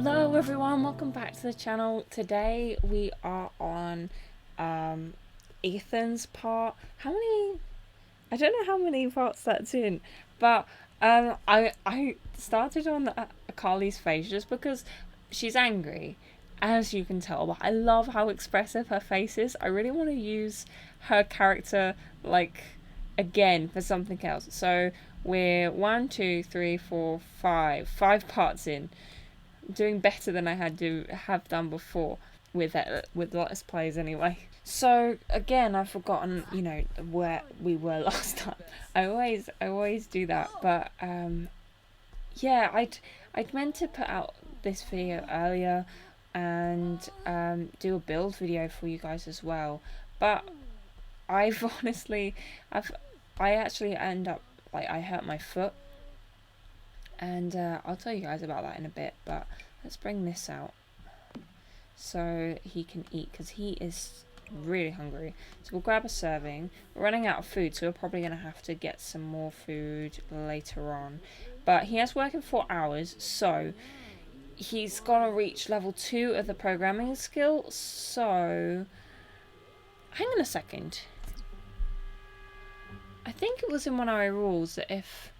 Hello everyone, welcome back to the channel. Today we are on Ethan's part. I don't know how many parts that's in, but I started on Carly's face just because she's angry, as you can tell, but I love how expressive her face is. I really want to use her character like again for something else. So we're 5 parts in, doing better than I have done before with Let's Plays anyway. So again, I've forgotten, where we were last time. I always do that, but yeah, I'd meant to put out this video earlier and do a build video for you guys as well, but I've honestly, I actually end up I hurt my foot. And I'll tell you guys about that in a bit, but let's bring this out so he can eat, because he is really hungry. So we'll grab a serving. We're running out of food, so we're probably going to have to get some more food later on. But he has work in 4 hours, so he's going to reach level 2 of the programming skill. So, hang on a second. I think it was in one of our rules that if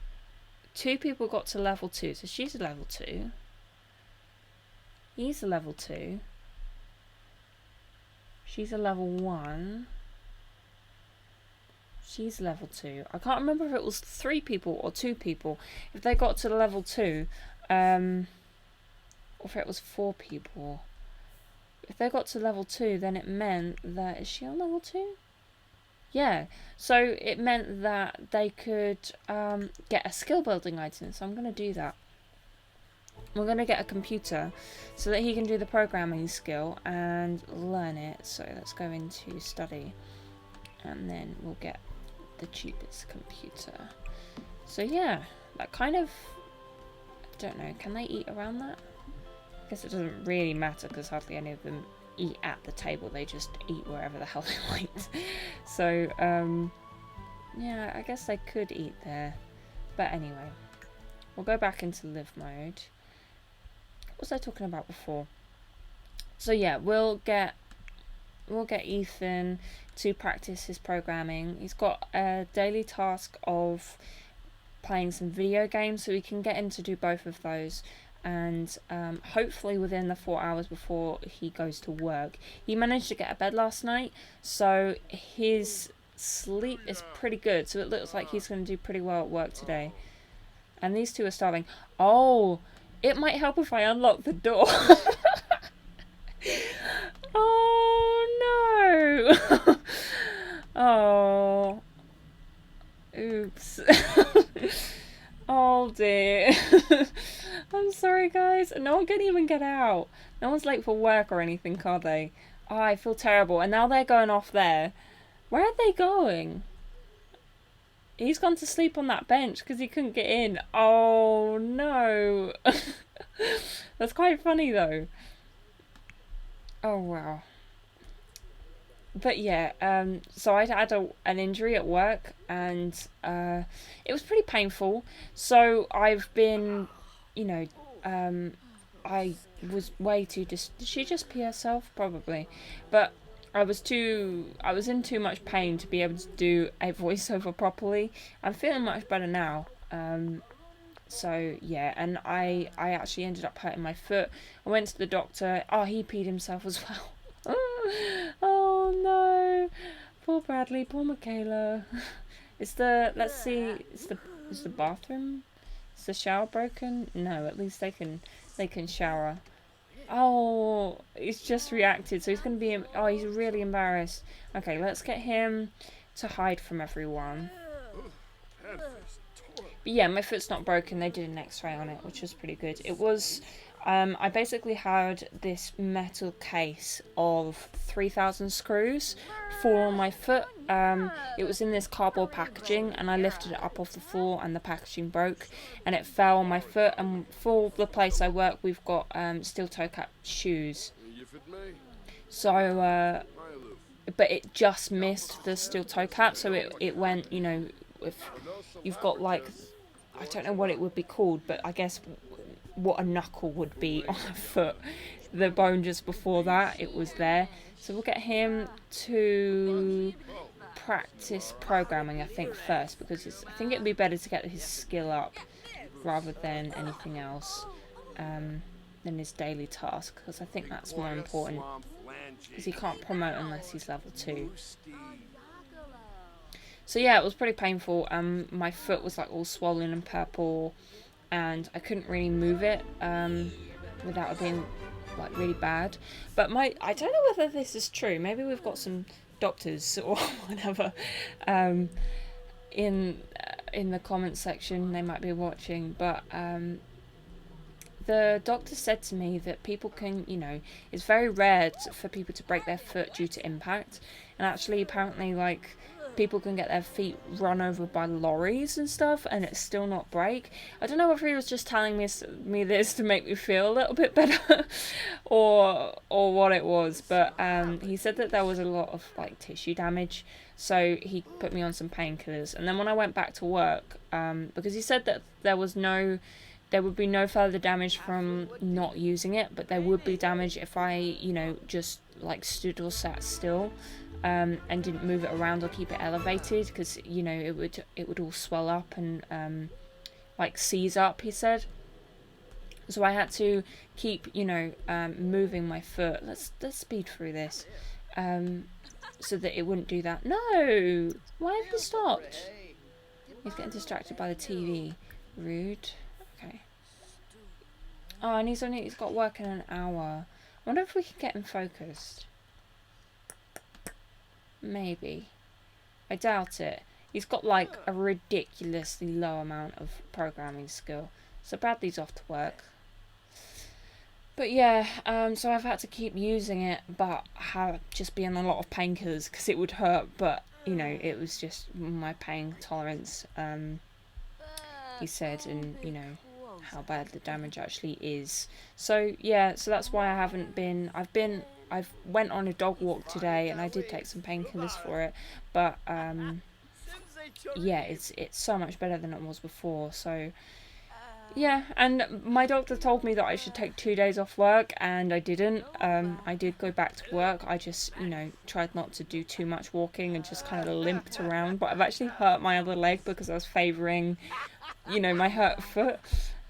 2 people got to level 2, so she's a level 2, he's a level 2, she's a level 1, she's level 2. I can't remember if it was 3 people or 2 people. If they got to level 2, or if it was 4 people. If they got to level 2, then it meant that... Is she on level 2? Yeah, so it meant that they could get a skill building item, so I'm going to do that. We're going to get a computer so that he can do the programming skill and learn it. So let's go into study, and then we'll get the cheapest computer. So yeah, that kind of... I don't know, can they eat around that? I guess it doesn't really matter because hardly any of them eat at the table, they just eat wherever the hell they want. So yeah, I guess they could eat there, but anyway, we'll go back into live mode. What was I talking about before? So yeah, we'll get Ethan to practice his programming. He's got a daily task of playing some video games, so we can get him to do both of those. And hopefully within the 4 hours before he goes to work. He managed to get a bed last night, so his sleep is pretty good, so it looks like he's going to do pretty well at work today. And these two are starving. Oh, it might help if I unlock the door. Oh no. Oh, oops. Oh dear. I'm sorry guys. No one can even get out. No one's late for work or anything, are they? Oh, I feel terrible. And now they're going off there. Where are they going? He's gone to sleep on that bench because he couldn't get in. Oh no. That's quite funny though. Oh wow. But yeah, so I'd had an injury at work, and it was pretty painful. So I've been, I was way too did she just pee herself? Probably. But I was in too much pain to be able to do a voiceover properly. I'm feeling much better now. So yeah, and I actually ended up hurting my foot. I went to the doctor. Oh, he peed himself as well. Oh no, poor Bradley, poor Michaela. Is the bathroom, is the shower broken? No, at least they can shower. Oh, he's just reacted, so he's gonna be... Oh, he's really embarrassed. Okay, let's get him to hide from everyone. But yeah, my foot's not broken. They did an x-ray on it, which was pretty good. It was... I basically had this metal case of 3,000 screws fall on my foot. It was in this cardboard packaging, and I lifted it up off the floor and the packaging broke and it fell on my foot. And for the place I work, we've got steel toe cap shoes. So, but it just missed the steel toe cap, so it went, if you've got like, I don't know what it would be called, but I guess what a knuckle would be on a foot. The bone just before that, it was there. So we'll get him to practice programming, I think, first, because I think it'd be better to get his skill up rather than anything else, than his daily task, because I think that's more important, because he can't promote unless he's level 2. So yeah, it was pretty painful. My foot was like all swollen and purple, and I couldn't really move it without it being like really bad. But I don't know whether this is true. Maybe we've got some doctors or whatever in the comments section. They might be watching, but the doctor said to me that people can, it's very rare for people to break their foot due to impact, and actually apparently like people can get their feet run over by lorries and stuff and it's still not break. I don't know whether he was just telling me this to make me feel a little bit better or what it was, but he said that there was a lot of like tissue damage, so he put me on some painkillers. And then when I went back to work, because he said that there would be no further damage from not using it, but there would be damage if I, just like stood or sat still, and didn't move it around or keep it elevated, because it would all swell up and like seize up, he said. So I had to keep moving my foot. Let's speed through this, so that it wouldn't do that. No, why have you stopped? He's getting distracted by the TV. Rude. Okay. Oh, and he's got work in an hour. I wonder if we can get him focused. Maybe. I doubt it. He's got like a ridiculously low amount of programming skill. So Bradley's off to work. But yeah, so I've had to keep using it, but just be on a lot of painkillers because it would hurt. But it was just my pain tolerance. He said, and how bad the damage actually is. So yeah, so that's why I haven't been. I've went on a dog walk today, and I did take some painkillers for it, but yeah, it's so much better than it was before. So yeah, and my doctor told me that I should take 2 days off work, and I didn't. I did go back to work. I just tried not to do too much walking and just kind of limped around. But I've actually hurt my other leg because I was favouring my hurt foot.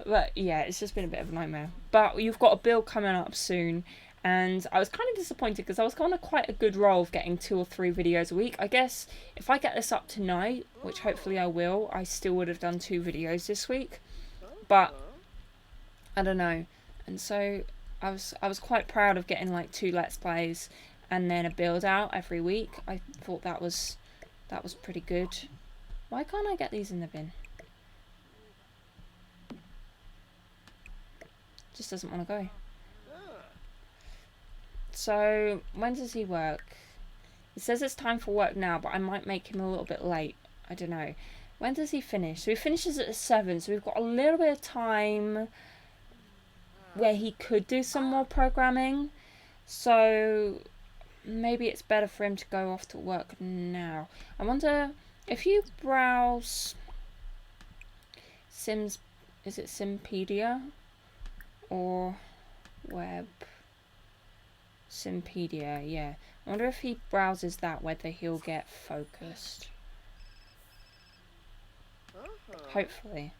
But yeah, it's just been a bit of a nightmare. But you've got a bill coming up soon, and I was kind of disappointed because I was on quite a good roll of getting 2 or 3 videos a week. I guess if I get this up tonight, which hopefully I will, I still would have done 2 videos this week. But I don't know. And so I was quite proud of getting like 2 Let's Plays and then a build out every week. I thought that was pretty good. Why can't I get these in the bin? Just doesn't want to go. So when does he work? It says it's time for work now, but I might make him a little bit late. I don't know. When does he finish? So he finishes at 7, so we've got a little bit of time where he could do some more programming. So maybe it's better for him to go off to work now. I wonder if you browse is it Simpedia or web? Simpedia, yeah. I wonder if he browses that, whether he'll get focused. Hopefully.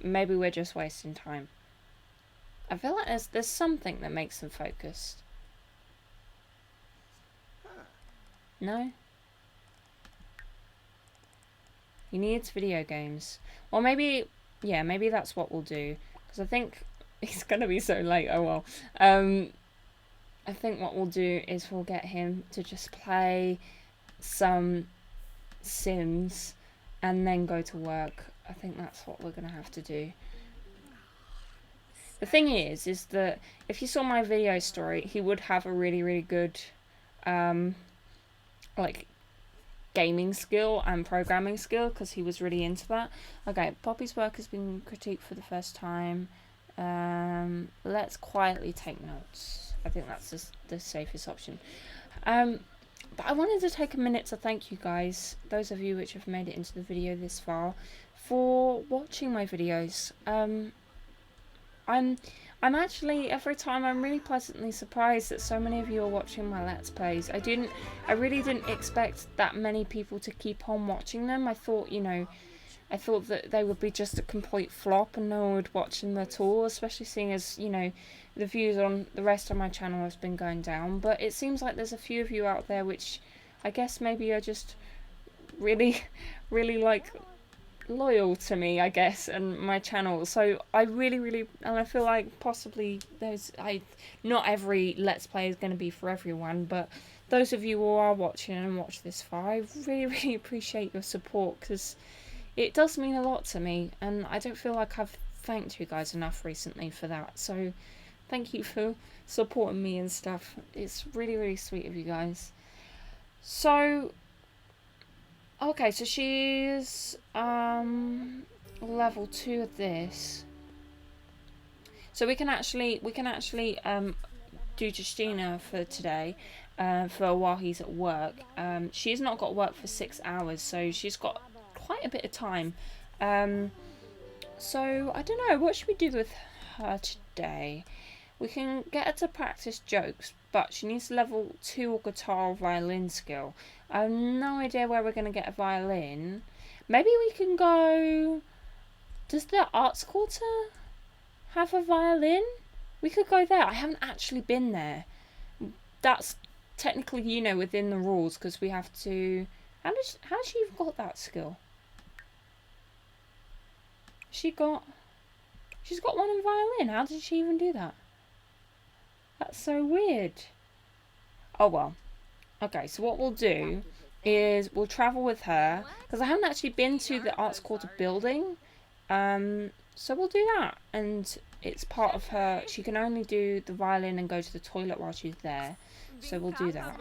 Maybe we're just wasting time. I feel like there's something that makes them focused. No? He needs video games. Or maybe, yeah, maybe that's what we'll do. Because I think he's going to be so late. Oh well. I think what we'll do is we'll get him to just play some Sims and then go to work. I think that's what we're going to have to do. The thing is that if you saw my video story, he would have a really, really good like gaming skill and programming skill, because he was really into that. Okay, Poppy's work has been critiqued for the first time. Let's quietly take notes. I think that's the safest option. But I wanted to take a minute to thank you guys, those of you which have made it into the video this far, for watching my videos. I'm actually, every time I'm really pleasantly surprised that so many of you are watching my Let's Plays. I really didn't expect that many people to keep on watching them. I thought, you know, I thought that they would be just a complete flop and no one would watch them at all, especially seeing as, you know, the views on the rest of my channel has been going down. But it seems like there's a few of you out there which I guess maybe are just really, really like loyal to me, I guess, and my channel. So I really, and I feel like possibly not every Let's Play is going to be for everyone, but those of you who are watching and watch this far, I really appreciate your support, because it does mean a lot to me, and I don't feel like I've thanked you guys enough recently for that. So thank you for supporting me and stuff. It's really sweet of you guys. So okay, so she's level 2 of this. So we can actually do Justina for today, for while he's at work. She's not got work for 6 hours, so she's got quite a bit of time. So I don't know, what should we do with her today? We can get her to practice jokes, but she needs level 2 guitar or violin skill. I have no idea where we're going to get a violin. Maybe we can go... Does the arts quarter have a violin? We could go there. I haven't actually been there. That's technically, you know, within the rules, because we have to... How has she even got that skill? She's got one in violin. How did she even do that? That's so weird. Oh well. Okay, so what we'll do is we'll travel with her, because I haven't actually been to the arts quarter building. So we'll do that, and it's part of her. She can only do the violin and go to the toilet while she's there. So we'll do that.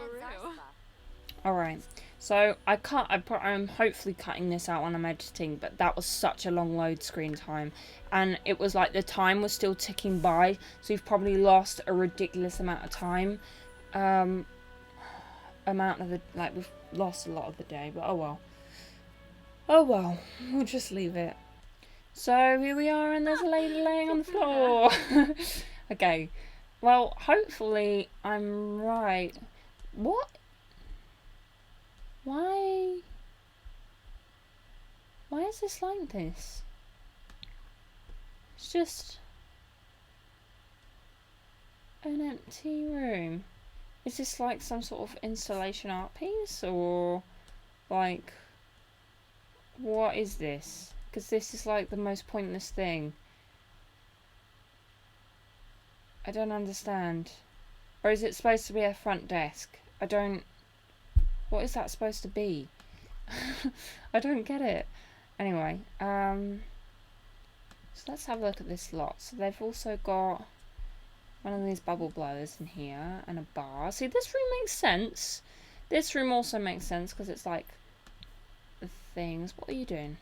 Alright, so I'm hopefully cutting this out when I'm editing, but that was such a long load screen time, and it was like the time was still ticking by, so we've probably lost a ridiculous amount of time. We've lost a lot of the day, but oh well, we'll just leave it. So here we are, and there's a lady laying on the floor. Okay, well, hopefully I'm right. What? Why is this like this? It's just an empty room. Is this like some sort of installation art piece, or like, what is this? Because this is like the most pointless thing. I don't understand. Or is it supposed to be a front desk? What is that supposed to be? I don't get it. Anyway, so let's have a look at this lot. So they've also got one of these bubble blowers in here, and a bar. See, this room makes sense. This room also makes sense because it's like the things. What are you doing?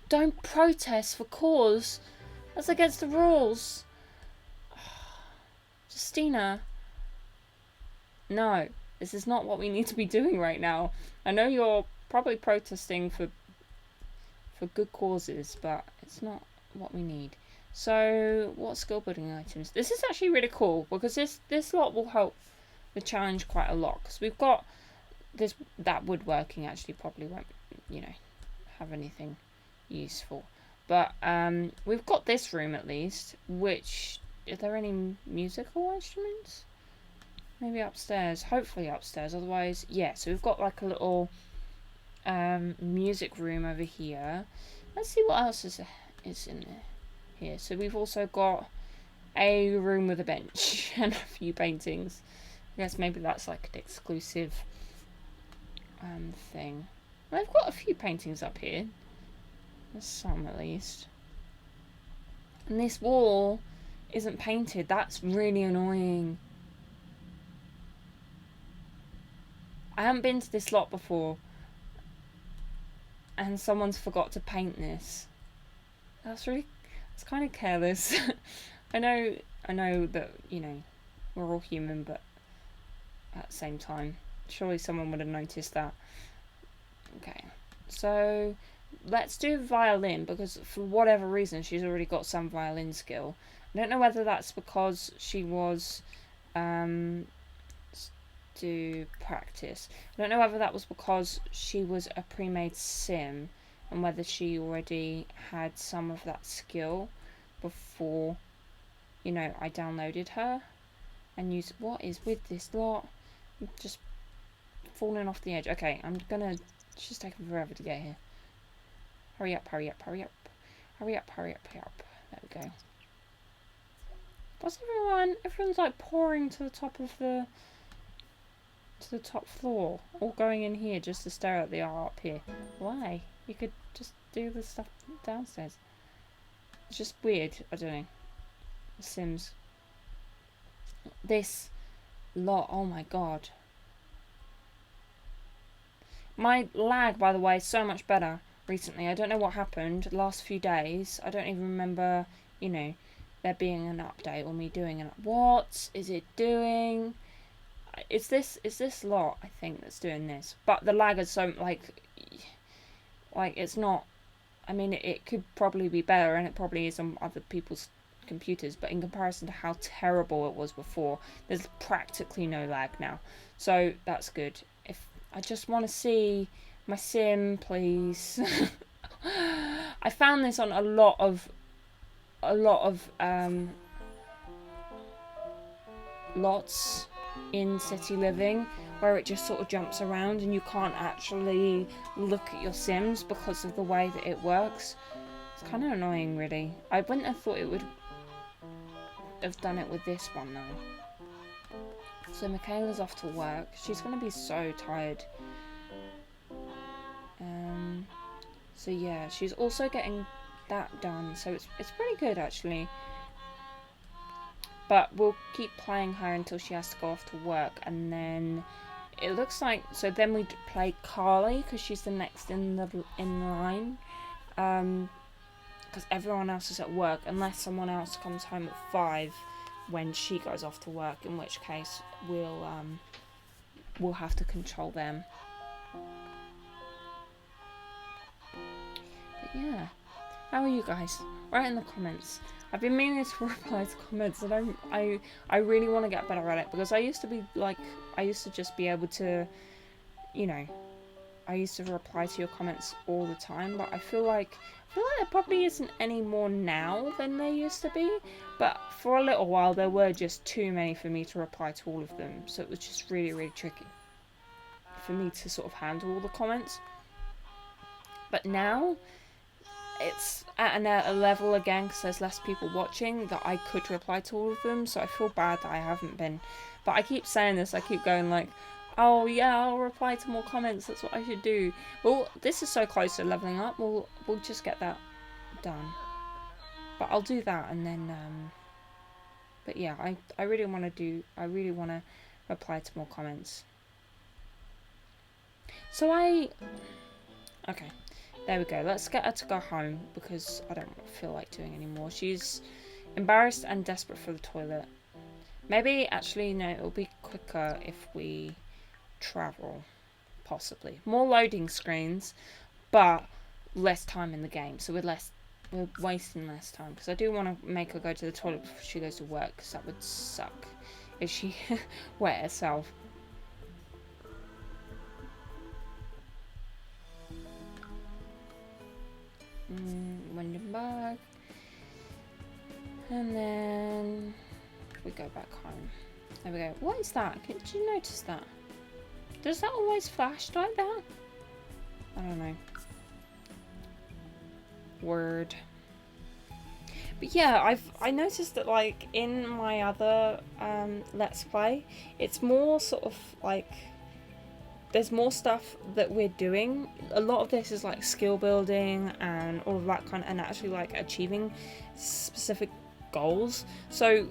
Don't protest for cause. That's against the rules. Justina. No, this is not what we need to be doing right now. I know you're probably protesting for good causes, but it's not what we need. So, what skill building items? This is actually really cool, because this lot will help the challenge quite a lot. Because we've got that woodworking actually probably won't, you know, have anything useful. But we've got this room at least, which... Are there any musical instruments? Maybe upstairs. Hopefully upstairs. Otherwise, yeah. So we've got like a little music room over here. Let's see what else is in there. Here. So we've also got a room with a bench and a few paintings. I guess maybe that's like an exclusive thing. Well, I've got a few paintings up here. There's some at least. And this wall isn't painted. That's really annoying. I haven't been to this lot before, and someone's forgot to paint this. It's kind of careless. I know that, you know, we're all human, but at the same time. Surely someone would have noticed that. Okay, so let's do violin, because for whatever reason she's already got some violin skill. I don't know whether that's because she was to practice. I don't know whether that was because she was a pre-made sim and whether she already had some of that skill before, you know, I downloaded her and used. What is with this lot? I'm just falling off the edge. Okay, I'm gonna. It's just taking forever to get here. Hurry up, hurry up, hurry up. Hurry up, hurry up, hurry up. There we go. What's everyone? Everyone's like pouring to the top of the top floor, all going in here just to stare at the art up here. Why? You could just do the stuff downstairs. It's just weird. I don't know. The Sims. This lot. Oh my god. My lag, by the way, is so much better recently. I don't know what happened the last few days. I don't even remember, you know, there being an update or me doing an. What is it doing? It's this lot, I think, that's doing this. But the lag is so like it's not. I mean, it could probably be better, and it probably is on other people's computers. But in comparison to how terrible it was before, there's practically no lag now. So that's good. If I just want to see my sim, please. I found this on a lot of lots in City Living, where it just sort of jumps around and you can't actually look at your Sims because of the way that it works. It's kind of annoying, really. I wouldn't have thought it would have done it with this one, though. So Michaela's off to work. She's going to be so tired. So yeah, she's also getting that done. So it's pretty good, actually. But we'll keep playing her until she has to go off to work, and then it looks like so. Then we play Carly because she's the next in line, because everyone else is at work unless someone else comes home at 5 when she goes off to work. In which case we'll have to control them. But yeah, how are you guys? Write in the comments. I've been meaning to reply to comments, and I really want to get better at it, because I used to just be able to, you know, I used to reply to your comments all the time, but I feel like there probably isn't any more now than there used to be, but for a little while there were just too many for me to reply to all of them, so it was just really, really tricky for me to sort of handle all the comments. But now it's at a level again, because there's less people watching, that I could reply to all of them, so I feel bad that I haven't been. But I keep saying this, I keep going like, oh yeah, I'll reply to more comments, that's what I should do. Well, this is so close to leveling up, we'll just get that done. But I'll do that, and then but yeah, I really want to reply to more comments. So okay, there we go. Let's get her to go home, because I don't feel like doing anymore. She's embarrassed and desperate for the toilet. Maybe, actually, no, it'll be quicker if we travel, possibly. More loading screens, but less time in the game. So we're wasting less time, because I do want to make her go to the toilet before she goes to work, because that would suck if she wet herself. Windenburg, and then we go back home. There we go. What is that? Did you notice that? Does that always flash like that? I don't know. Word. But yeah, I noticed that, like, in my other Let's Play, it's more sort of like there's more stuff that we're doing. A lot of this is like skill building and all of that kind of, and actually like achieving specific goals. So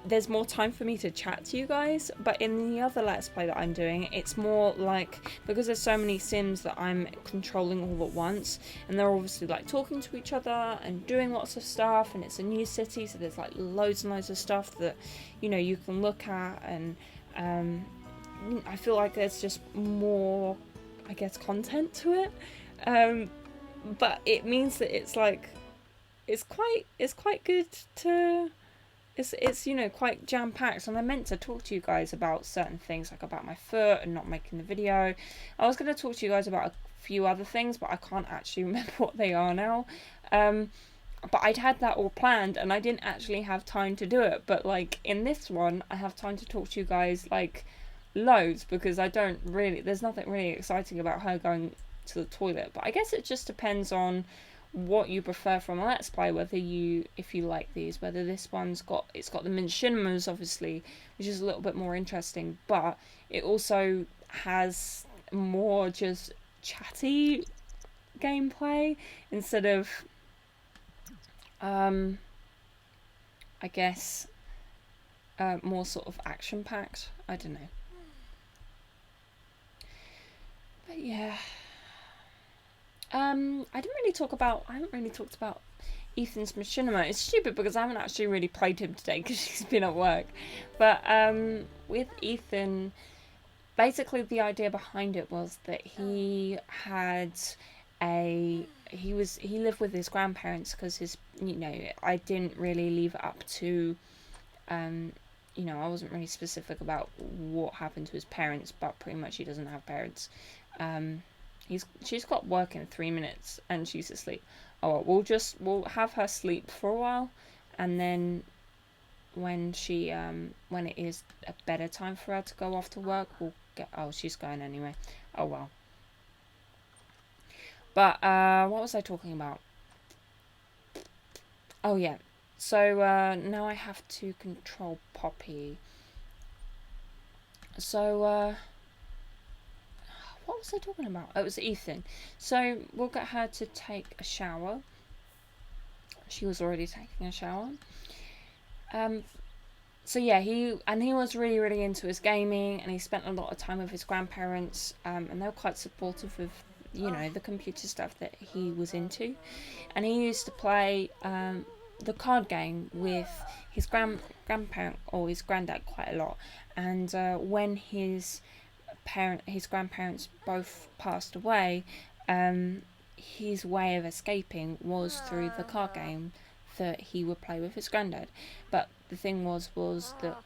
there's more time for me to chat to you guys. But in the other Let's Play that I'm doing, it's more like, because there's so many Sims that I'm controlling all at once, and they're obviously like talking to each other and doing lots of stuff, and it's a new city, so there's like loads and loads of stuff that, you know, you can look at and I feel like there's just more, I guess, content to it. But it means that it's like, it's quite good to, it's you know, quite jam-packed, and I meant to talk to you guys about certain things, like about my foot and not making the video. I was going to talk to you guys about a few other things, but I can't actually remember what they are now. But I'd had that all planned, and I didn't actually have time to do it. But like in this one, I have time to talk to you guys like loads, because there's nothing really exciting about her going to the toilet. But I guess it just depends on what you prefer from a Let's Play, if you like these, whether this one's got the Myshunos, obviously, which is a little bit more interesting, but it also has more just chatty gameplay instead of I guess more sort of action packed. I don't know, but yeah. I haven't really talked about Ethan's machinima. It's stupid because I haven't actually really played him today because he's been at work. But with Ethan, basically the idea behind it was that he lived with his grandparents because I didn't really leave it up to I wasn't really specific about what happened to his parents, but pretty much he doesn't have parents. She's got work in 3 minutes and she's asleep. Oh, we'll have her sleep for a while, and then when it is a better time for her to go off to work, she's going anyway. Oh well. But what was I talking about? Oh yeah. So now I have to control Poppy. So what was I talking about? Oh, it was Ethan. So we'll get her to take a shower. She was already taking a shower. So yeah, he was really, really into his gaming, and he spent a lot of time with his grandparents, and they were quite supportive of, the computer stuff that he was into. And he used to play the card game with his grandparent or his granddad quite a lot. And when his grandparents both passed away, his way of escaping was through the card game that he would play with his granddad. But the thing was that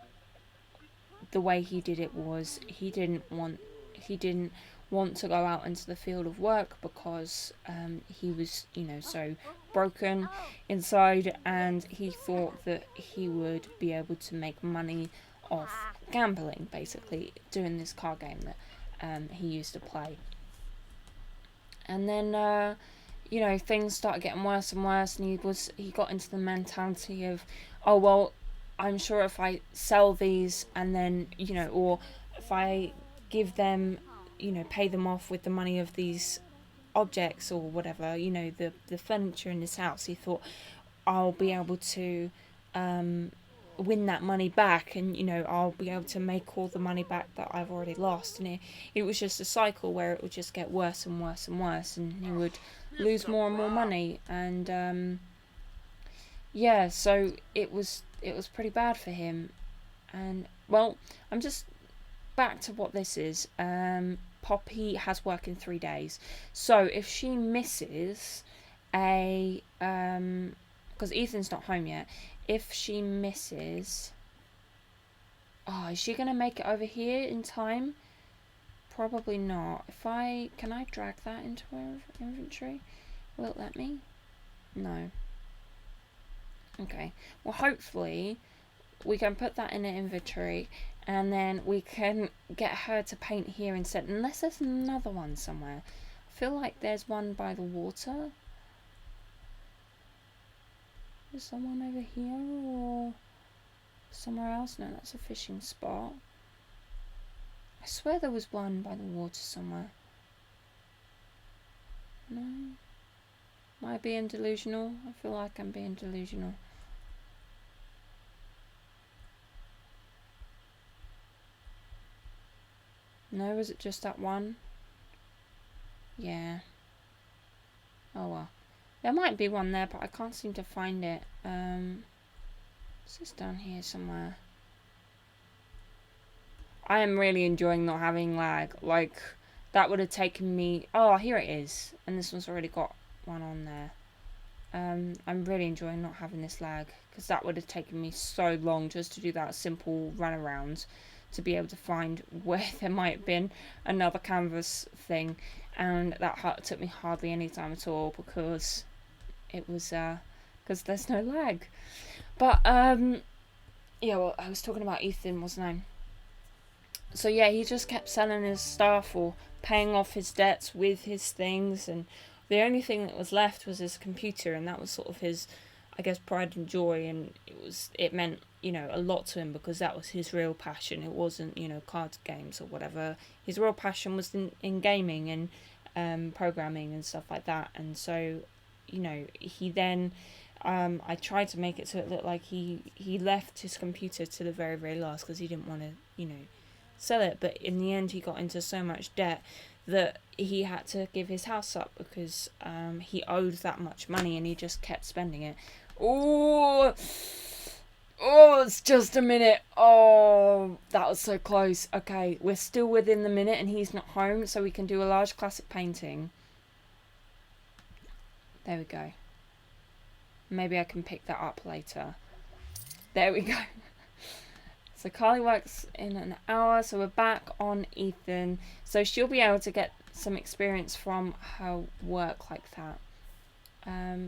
the way he did it was he didn't want to go out into the field of work because he was so broken inside, and he thought that he would be able to make money off gambling, basically doing this card game that he used to play. And then things started getting worse and worse, and he got into the mentality of, oh well, I'm sure if I sell these and then or if I give them, pay them off with the money of these objects or whatever, the furniture in his house, he thought I'll be able to win that money back, and I'll be able to make all the money back that I've already lost. And it was just a cycle where it would just get worse and worse and worse, and he would lose more and more money. And so it was pretty bad for him. And well, I'm just back to what this is. Poppy has work in 3 days, so if she misses because Ethan's not home yet, if she misses, is she gonna make it over here in time? Probably not. Can I drag that into her inventory? Will it let me? No. Okay, well hopefully we can put that in an inventory, and then we can get her to paint here instead, unless there's another one somewhere. I feel like there's one by the water. Is someone over here or somewhere else? No, that's a fishing spot. I swear there was one by the water somewhere. No? Am I being delusional? I feel like I'm being delusional. No, is it just that one? Yeah. Oh well. There might be one there, but I can't seem to find it. It's just down here somewhere. I am really enjoying not having lag. Like, that would have taken me... Oh, here it is. And this one's already got one on there. I'm really enjoying not having this lag, because that would have taken me so long just to do that simple run around to be able to find where there might have been another canvas thing, and that took me hardly any time at all, because it was because there's no lag. But yeah, well, I was talking about Ethan, wasn't I? So yeah, he just kept selling his stuff or paying off his debts with his things, and the only thing that was left was his computer, and that was sort of his, I guess, pride and joy, and it meant, you know, a lot to him, because that was his real passion. It wasn't, you know, card games or whatever. His real passion was in gaming and programming and stuff like that. And so, you know, he then I tried to make it so it looked like he left his computer to the very, very last, because he didn't want to, you know, sell it. But in the end, he got into so much debt that he had to give his house up, because he owed that much money, and he just kept spending it. Oh, it's just a minute. Oh, that was so close. Okay, we're still within the minute, and he's not home, so we can do a large classic painting. There we go. Maybe I can pick that up later. There we go. So Carly works in an hour, so we're back on Ethan. So she'll be able to get some experience from her work like that.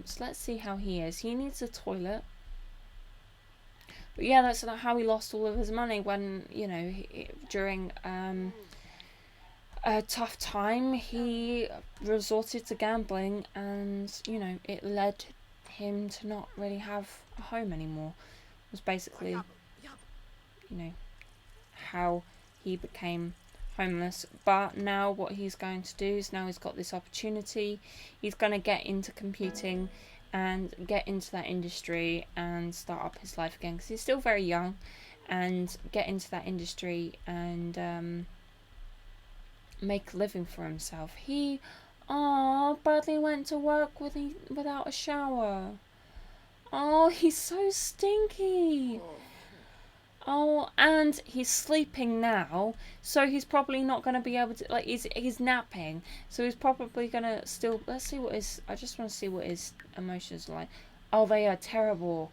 So let's see how he is. He needs a toilet. But yeah, that's not how he lost all of his money, when, you know, during a tough time, he resorted to gambling, and, you know, it led him to not really have a home anymore. It was basically, you know, how he became homeless. But now what he's going to do is, now he's got this opportunity, he's going to get into computing and get into that industry and start up his life again, because he's still very young, and get into that industry and make a living for himself. He Bradley went to work without a shower. Oh, he's so stinky. Oh, and he's sleeping now, so he's probably not going to be able to, like, he's napping, so he's probably going to still, let's see what his, I just want to see what his emotions are like. Oh, they are terrible.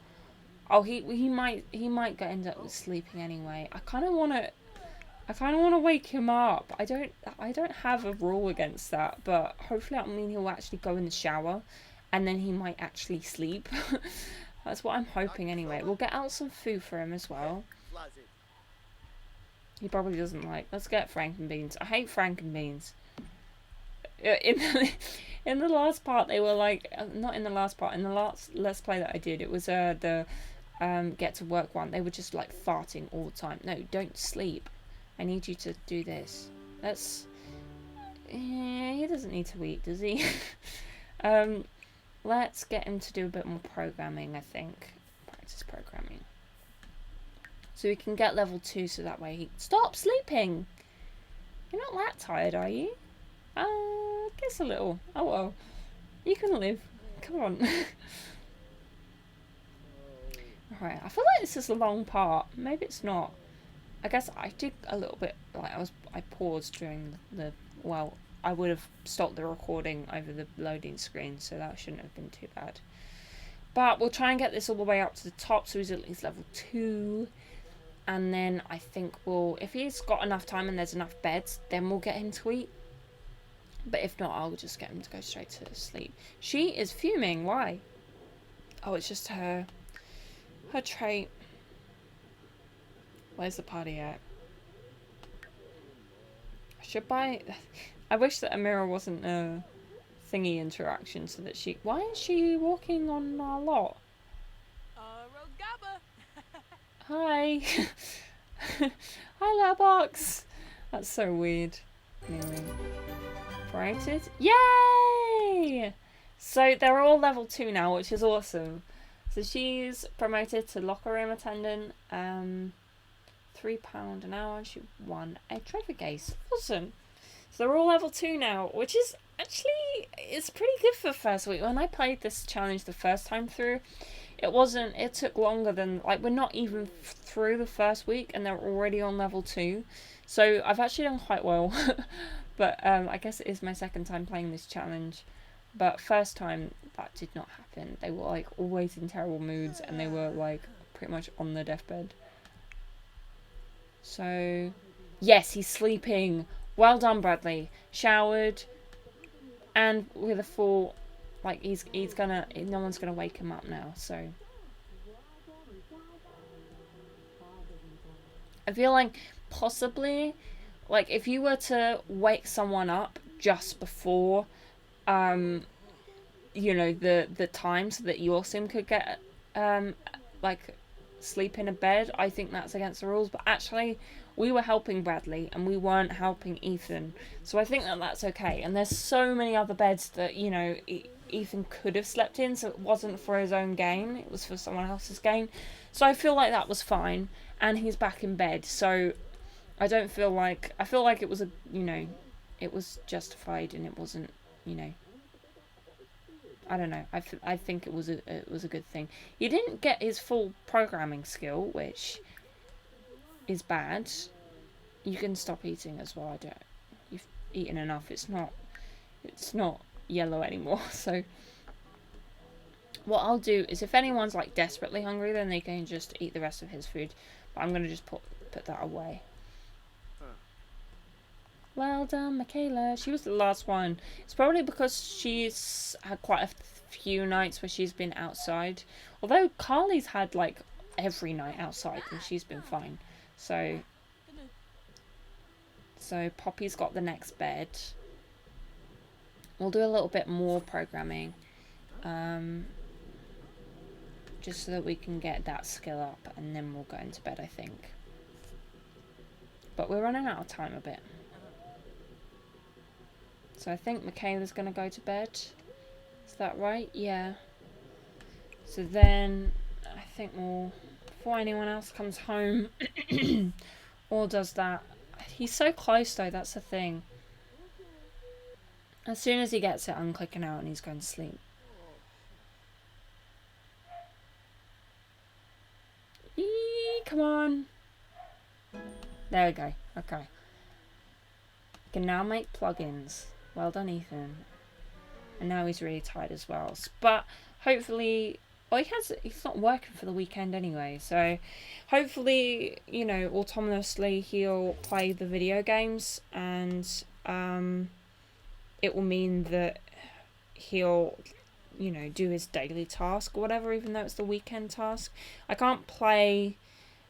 Oh, he might end up sleeping anyway. I kind of want to wake him up. I don't have a rule against that, but hopefully that will mean he'll actually go in the shower, and then he might actually sleep. That's what I'm hoping anyway. We'll get out some food for him as well. He probably doesn't like. Let's get frankenbeans. I hate frankenbeans. In the last part, they were like, not in the last part, in the last Let's Play that I did, it was the get to work one. They were just like farting all the time. No, don't sleep. I need you to do this. He doesn't need to eat, does he? Let's get him to do a bit more programming, I think. Practice programming. So we can get level 2, so that way he... Stop sleeping! You're not that tired, are you? Guess a little. Oh well. You can live. Come on. Alright, I feel like this is a long part. Maybe it's not. I guess I did a little bit... Like, I paused during the... Well, I would have stopped the recording over the loading screen, so that shouldn't have been too bad. But we'll try and get this all the way up to the top, so he's at least level 2. And then I think if he's got enough time and there's enough beds, then we'll get him to eat. But if not, I'll just get him to go straight to sleep. She is fuming. Why? Oh, it's just her trait. Where's the party at? I should buy... I wish that a mirror wasn't a thingy interaction, so that she... Why is she walking on our lot? Hi. Hi, Letterbox. That's so weird. Anyway. Promoted. Yay! So they're all level 2 now, which is awesome. So she's promoted to locker room attendant. £3 an hour, and she won a trophy case. Awesome. So they're all level 2 now, which is actually, it's pretty good for the first week. When I played this challenge the first time through, it took longer than, like, we're not even through the first week and they're already on level 2. So I've actually done quite well. But I guess it is my second time playing this challenge. But first time, that did not happen. They were like always in terrible moods, and they were like pretty much on the deathbed. So, yes, he's sleeping. Well done, Bradley. Showered, and with a full, like he's gonna. No one's gonna wake him up now. So, I feel like possibly, like if you were to wake someone up just before, you know, the time so that your sim could get like sleep in a bed, I think that's against the rules. But actually we were helping Bradley and we weren't helping Ethan, so I think that that's okay. And there's so many other beds that, you know, Ethan could have slept in, so it wasn't for his own gain, it was for someone else's gain. So I feel like that was fine, and he's back in bed, so I don't feel like, I feel like it was a, you know, it was justified, and it wasn't, you know, I don't know. I think it was a good thing. He didn't get his full programming skill, which is bad. You can stop eating as well. I don't. You've eaten enough. It's not yellow anymore. So what I'll do is, if anyone's like desperately hungry, then they can just eat the rest of his food. But I'm gonna just put that away. Well done, Michaela. She was the last one. It's probably because she's had quite a few nights where she's been outside. Although Carly's had like every night outside and she's been fine. So Poppy's got the next bed. We'll do a little bit more programming. Just so that we can get that skill up, and then we'll go into bed, I think. But we're running out of time a bit. So I think Michaela's going to go to bed. Is that right? Yeah. So then I think we'll, before anyone else comes home or does that. He's so close though, that's the thing. As soon as he gets it, I'm clicking out and he's going to sleep. Eee, come on. There we go. Okay. Can now make plugins. Well done, Ethan. And now he's really tired as well. But hopefully, well, he's not working for the weekend anyway. So hopefully, you know, autonomously he'll play the video games, and it will mean that he'll, you know, do his daily task or whatever, even though it's the weekend task. I can't play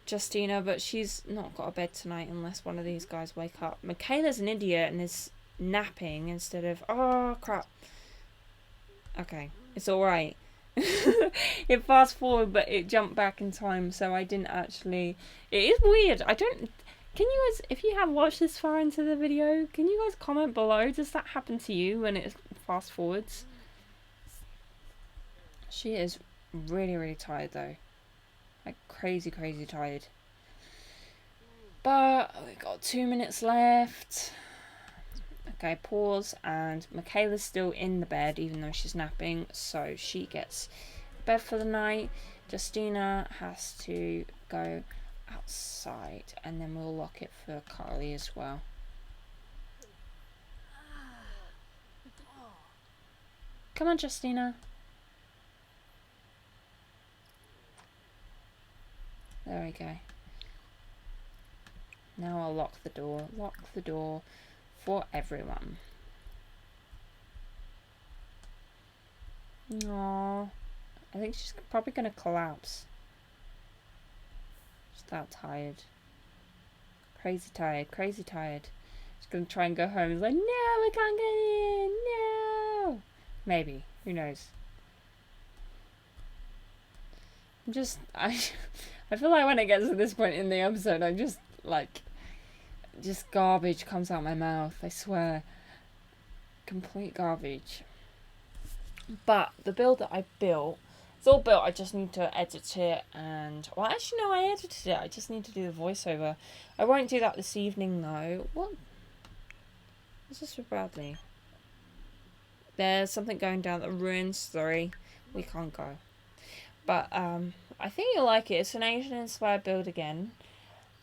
Justina, but she's not got a bed tonight unless one of these guys wake up. Michaela's an idiot and is napping instead of, oh crap. Okay, it's alright. It fast forward, but it jumped back in time, so I didn't actually. It is weird. I don't. Can you guys, if you have watched this far into the video, can you guys comment below? Does that happen to you when it fast forwards? She is really, really tired though. Like crazy, crazy tired. But we've got 2 minutes left. Okay, pause, and Michaela's still in the bed even though she's napping, so she gets bed for the night. Justina has to go outside, and then we'll lock it for Carly as well. Come on, Justina. There we go. Now I'll lock the door. Lock the door for everyone. Aww. I think she's probably going to collapse. She's that tired. Crazy tired. Crazy tired. She's going to try and go home. It's like, no, we can't get in. No. Maybe. Who knows? I feel like when it gets to this point in the episode, I just, like, just garbage comes out my mouth, I swear. Complete garbage. But the build that I built, it's all built, I just need to edit it, and, well, actually no, I edited it, I just need to do the voiceover. I won't do that this evening though. What? What's this for Bradley? There's something going down the ruins, sorry. We can't go. But, I think you'll like it. It's an Asian-inspired build again.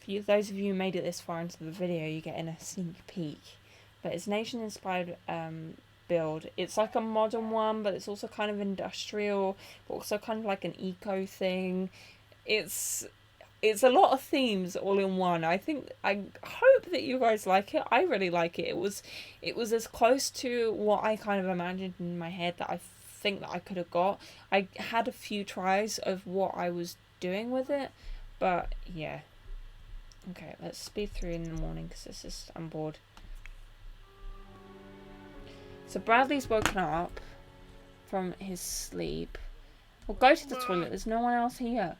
For those of you who made it this far into the video, you're getting a sneak peek. But it's an Asian-inspired build. It's like a modern one, but it's also kind of industrial, but also kind of like an eco thing. It's a lot of themes all in one. I hope that you guys like it. I really like it. It was as close to what I kind of imagined in my head that I think that I could have got. I had a few tries of what I was doing with it, but yeah. Okay, let's speed through in the morning because I'm bored. So Bradley's woken up from his sleep. Well, go to the toilet. There's no one else here.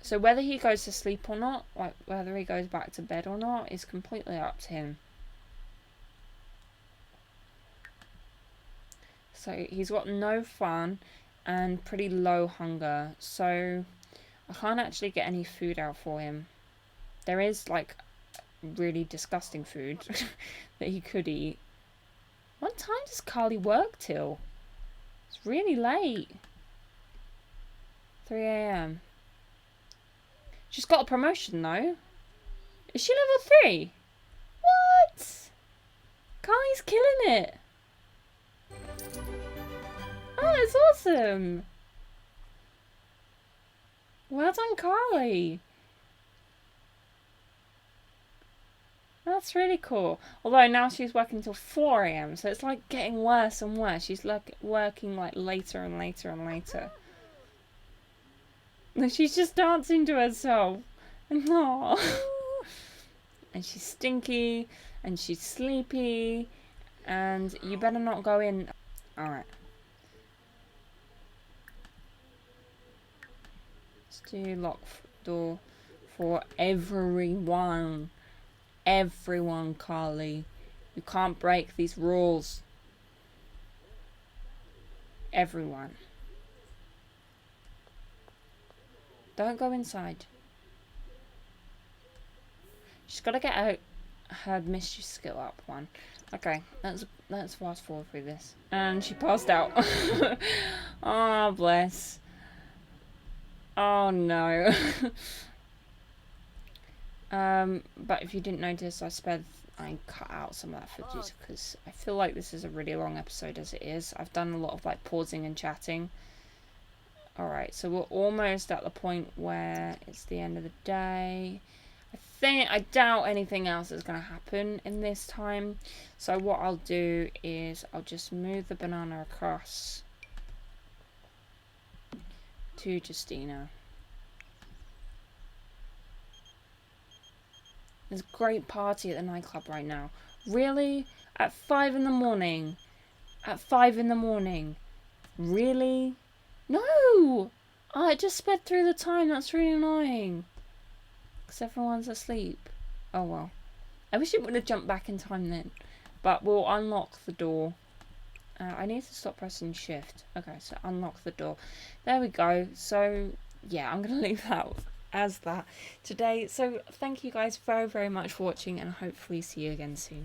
So whether he goes to sleep or not, like whether he goes back to bed or not, is completely up to him. So he's got no fun and pretty low hunger. So I can't actually get any food out for him. There is like really disgusting food that he could eat. What time does Carly work till? It's really late. 3 AM. She's got a promotion though. Is she level 3? What? Carly's killing it. Oh, that's awesome. Well done, Carly. That's really cool. Although now she's working till 4 AM, so it's like getting worse and worse. She's like working like later and later and later. She's just dancing to herself. No. And she's stinky, and she's sleepy, and you better not go in. Alright. Let's do lock door for everyone. Everyone, Carly. You can't break these rules. Everyone. Don't go inside. She's got to get her mischief skill up one. Okay, let's fast forward through this. And she passed out. Oh, bless. Oh, no. But if you didn't notice, I cut out some of that footage because I feel like this is a really long episode as it is. I've done a lot of like pausing and chatting. Alright, so we're almost at the point where it's the end of the day. I doubt anything else is going to happen in this time. So what I'll do is I'll just move the banana across to Justina. There's a great party at the nightclub right now. Really? At 5 in the morning? At 5 in the morning? Really? No! Oh, it just sped through the time. That's really annoying. Because everyone's asleep. Oh well. I wish it would have jumped back in time then. But we'll unlock the door. I need to stop pressing shift. Okay, so unlock the door. There we go. So, yeah, I'm going to leave that as that today. So, thank you guys very, very much for watching. And hopefully see you again soon.